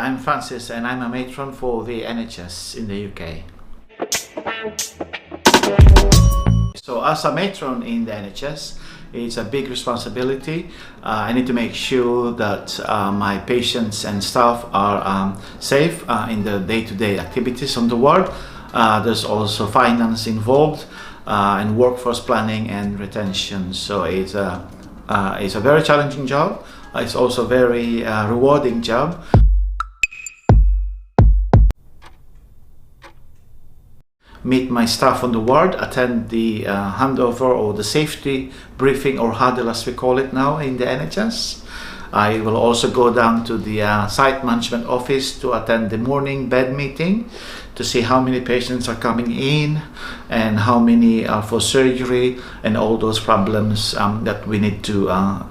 I'm Francis and I'm a matron for the NHS in the UK. So as a matron in the NHS, it's a big responsibility. I need to make sure that my patients and staff are safe in the day-to-day activities on the ward. There's also finance involved and workforce planning and retention. So it's a very challenging job. It's also a very rewarding job. Meet my staff on the ward, attend the handover or the safety briefing or huddle as we call it now in the NHS. I will also go down to the site management office to attend the morning bed meeting to see how many patients are coming in and how many are for surgery and all those problems that we need to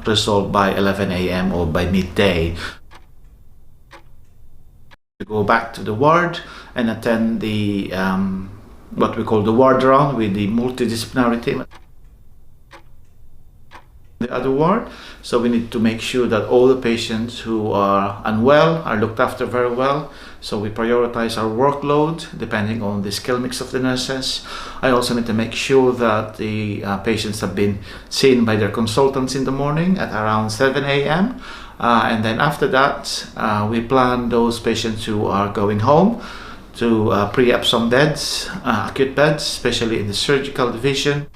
resolve by 11 a.m. or by midday. To go back to the ward and attend the what we call the ward round with the multidisciplinary team. The other ward, so we need to make sure that all the patients who are unwell are looked after very well. So we prioritize our workload depending on the skill mix of the nurses. I also need to make sure that the patients have been seen by their consultants in the morning at around 7 a.m. And then after that, we plan those patients who are going home to pre-up some beds, acute beds, especially in the surgical division.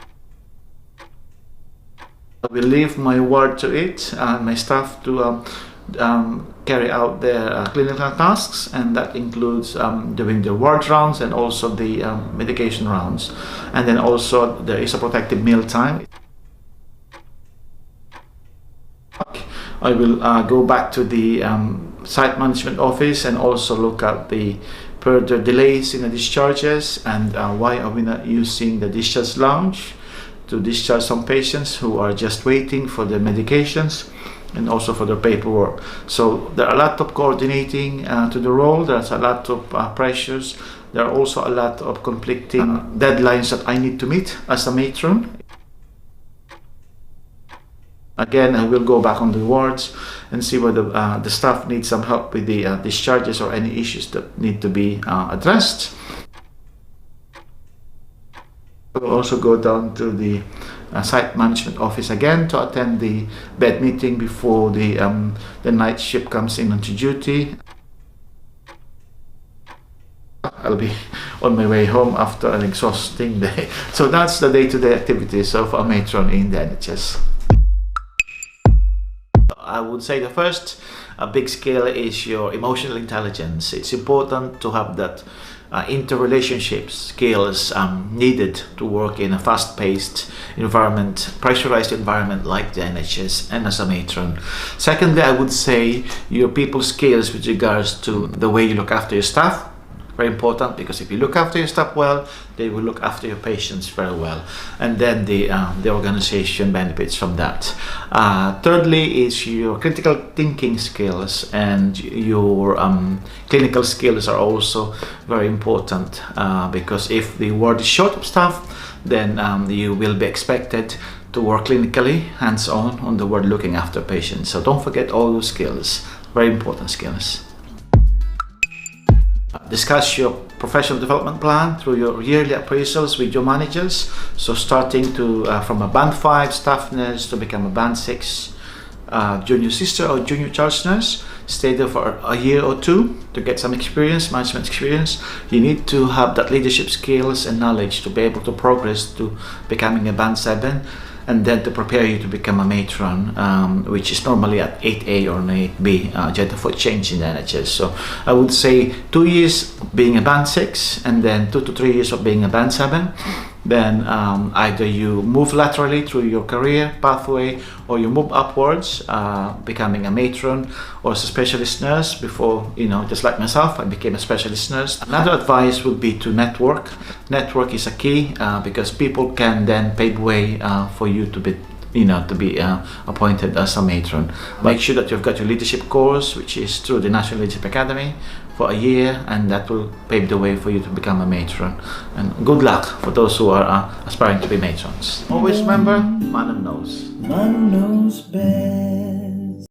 I will leave my ward to it and my staff to carry out their clinical tasks, and that includes doing the ward rounds and also the medication rounds. And then also there is a protective meal time. I will go back to the site management office and also look at the further delays in the discharges and why are we not using the discharge lounge to discharge some patients who are just waiting for their medications and also for their paperwork. So there are a lot of coordinating to the role. There's a lot of pressures. There are also a lot of conflicting deadlines that I need to meet as a matron. Again, I will go back on the wards and see whether the staff needs some help with the discharges or any issues that need to be addressed. I will also go down to the site management office again to attend the bed meeting before the night shift comes in onto duty. I'll be on my way home after an exhausting day. So that's the day-to-day activities of a matron in the NHS. I would say the first big skill is your emotional intelligence. It's important to have that interrelationship skills needed to work in a fast-paced environment, pressurized environment like the NHS and as a matron. Secondly, I would say your people skills with regards to the way you look after your staff. Very important, because if you look after your staff well, they will look after your patients very well, and then the organization benefits from that. Thirdly is your critical thinking skills, and your clinical skills are also very important because if the ward is short of staff, then you will be expected to work clinically, hands-on on the ward looking after patients. So don't forget all those skills, very important skills. Discuss your professional development plan through your yearly appraisals with your managers. So starting to from a band 5 staff nurse to become a band 6 junior sister or junior charge nurse. Stay there for a year or two to get some experience, management experience. You need to have that leadership skills and knowledge to be able to progress to becoming a band 7. And then to prepare you to become a matron, which is normally at 8A or 8B, agenda for change in the NHS. So I would say 2 years of being a band 6 and then 2 to 3 years of being a band 7. Then either you move laterally through your career pathway or you move upwards, becoming a matron or a specialist nurse. Before, just like myself, I became a specialist nurse. Another advice would be to network. Network is a key because people can then pave way for you to be appointed as a matron. Make sure that you've got your leadership course, which is through the National Leadership Academy, for a year, and that will pave the way for you to become a matron. And good luck for those who are aspiring to be matrons. Always remember, Manong knows. Manong knows best.